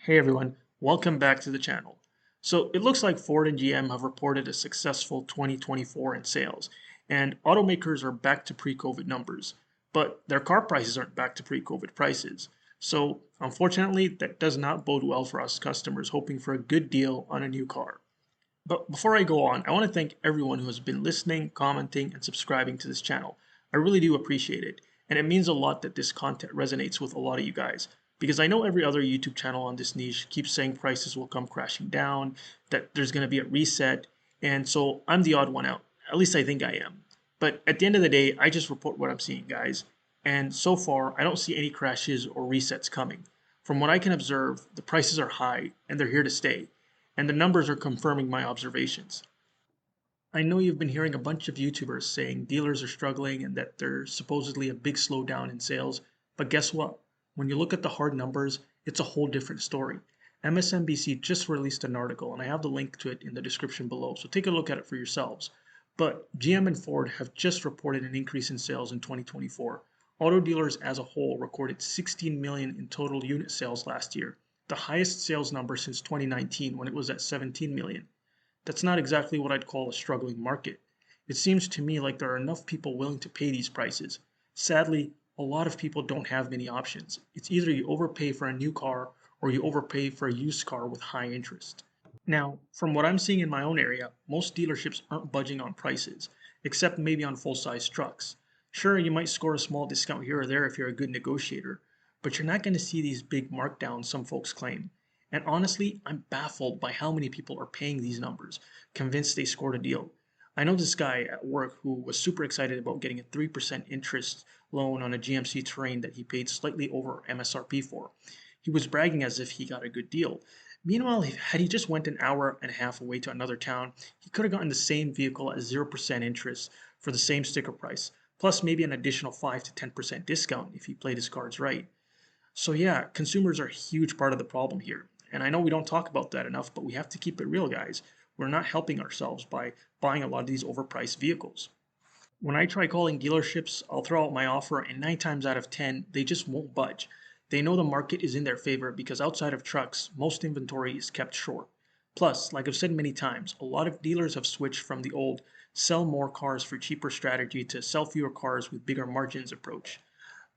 Hey everyone, welcome back to the channel. So it looks like Ford and GM have reported a successful 2024 in sales, and automakers are back to pre-COVID numbers, but their car prices aren't back to pre-COVID prices. So unfortunately, that does not bode well for us customers hoping for a good deal on a new car. But before I go on, I want to thank everyone who has been listening, commenting, and subscribing to this channel. I really do appreciate it, and it means a lot that this content resonates with a lot of you guys. Because I know every other YouTube channel on this niche keeps saying prices will come crashing down, that there's going to be a reset, and so I'm the odd one out. At least I think I am. But at the end of the day, I just report what I'm seeing, guys. And so far, I don't see any crashes or resets coming. From what I can observe, the prices are high and they're here to stay, and the numbers are confirming my observations. I know you've been hearing a bunch of YouTubers saying dealers are struggling and that there's supposedly a big slowdown in sales, but guess what? When you look at the hard numbers, it's a whole different story. MSNBC just released an article, and I have the link to it in the description below, so take a look at it for yourselves. But GM and Ford have just reported an increase in sales in 2024. Auto dealers as a whole recorded 16 million in total unit sales last year, the highest sales number since 2019 when it was at 17 million. That's not exactly what I'd call a struggling market. It seems to me like there are enough people willing to pay these prices. Sadly, a lot of people don't have many options. It's either you overpay for a new car or you overpay for a used car with high interest. Now, from what I'm seeing in my own area, most dealerships aren't budging on prices, except maybe on full-size trucks. Sure, you might score a small discount here or there if you're a good negotiator, but you're not going to see these big markdowns some folks claim. And honestly, I'm baffled by how many people are paying these numbers, convinced they scored a deal. I know this guy at work who was super excited about getting a 3% interest loan on a GMC Terrain that he paid slightly over MSRP for. He was bragging as if he got a good deal. Meanwhile, had he just went an hour and a half away to another town, he could have gotten the same vehicle at 0% interest for the same sticker price, plus maybe an additional 5 to 10% discount if he played his cards right. So yeah, consumers are a huge part of the problem here. And I know we don't talk about that enough, but we have to keep it real, guys. We're not helping ourselves by buying a lot of these overpriced vehicles. When I try calling dealerships, I'll throw out my offer, and 9 times out of 10, they just won't budge. They know the market is in their favor because outside of trucks, most inventory is kept short. Plus, like I've said many times, a lot of dealers have switched from the old sell more cars for cheaper strategy to sell fewer cars with bigger margins approach.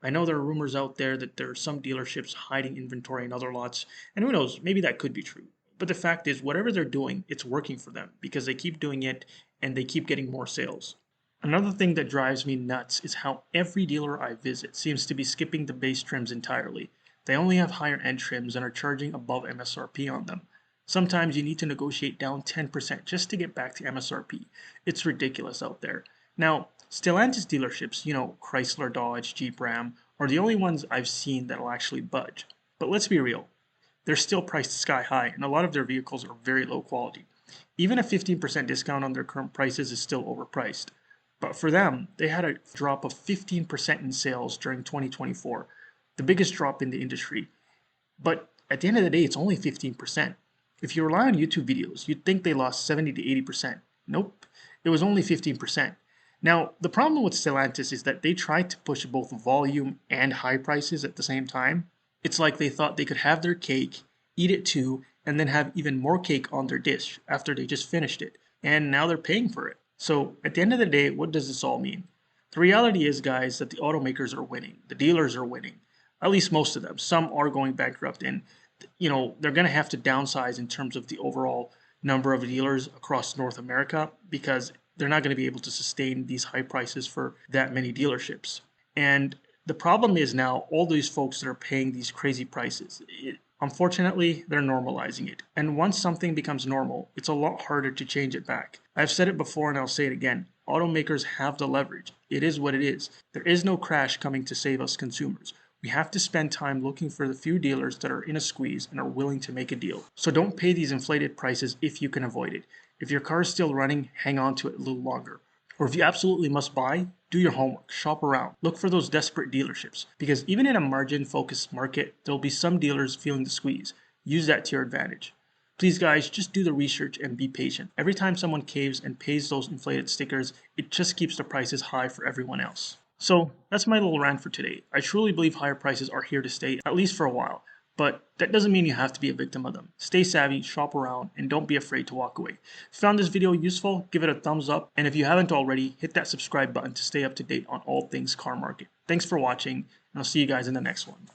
I know there are rumors out there that there are some dealerships hiding inventory in other lots, and who knows, maybe that could be true. But the fact is, whatever they're doing, it's working for them because they keep doing it and they keep getting more sales. Another thing that drives me nuts is how every dealer I visit seems to be skipping the base trims entirely. They only have higher end trims and are charging above MSRP on them. Sometimes you need to negotiate down 10% just to get back to MSRP. It's ridiculous out there. Now, Stellantis dealerships, Chrysler, Dodge, Jeep, Ram, are the only ones I've seen that'll actually budge. But let's be real, they're still priced sky high, and a lot of their vehicles are very low quality. Even a 15% discount on their current prices is still overpriced. But for them, they had a drop of 15% in sales during 2024, the biggest drop in the industry. But at the end of the day, it's only 15%. If you rely on YouTube videos, you'd think they lost 70 to 80%. Nope, it was only 15%. Now, the problem with Stellantis is that they tried to push both volume and high prices at the same time. It's like they thought they could have their cake, eat it too, and then have even more cake on their dish after they just finished it. And now they're paying for it. So, at the end of the day, what does this all mean? The reality is, guys, that the automakers are winning. The dealers are winning. At least most of them. Some are going bankrupt, and they're going to have to downsize in terms of the overall number of dealers across North America because they're not going to be able to sustain these high prices for that many dealerships. And the problem is now all these folks that are paying these crazy prices, unfortunately, they're normalizing it. And once something becomes normal, it's a lot harder to change it back. I've said it before and I'll say it again. Automakers have the leverage. It is what it is. There is no crash coming to save us consumers. We have to spend time looking for the few dealers that are in a squeeze and are willing to make a deal. So don't pay these inflated prices if you can avoid it. If your car is still running, hang on to it a little longer. Or if you absolutely must buy, do your homework, shop around, look for those desperate dealerships. Because even in a margin-focused market, there'll be some dealers feeling the squeeze. Use that to your advantage. Please guys, just do the research and be patient. Every time someone caves and pays those inflated stickers, it just keeps the prices high for everyone else. So that's my little rant for today. I truly believe higher prices are here to stay, at least for a while. but that doesn't mean you have to be a victim of them. Stay savvy, shop around, and don't be afraid to walk away. If you found this video useful, give it a thumbs up, and if you haven't already, hit that subscribe button to stay up to date on all things car market. Thanks for watching, and I'll see you guys in the next one.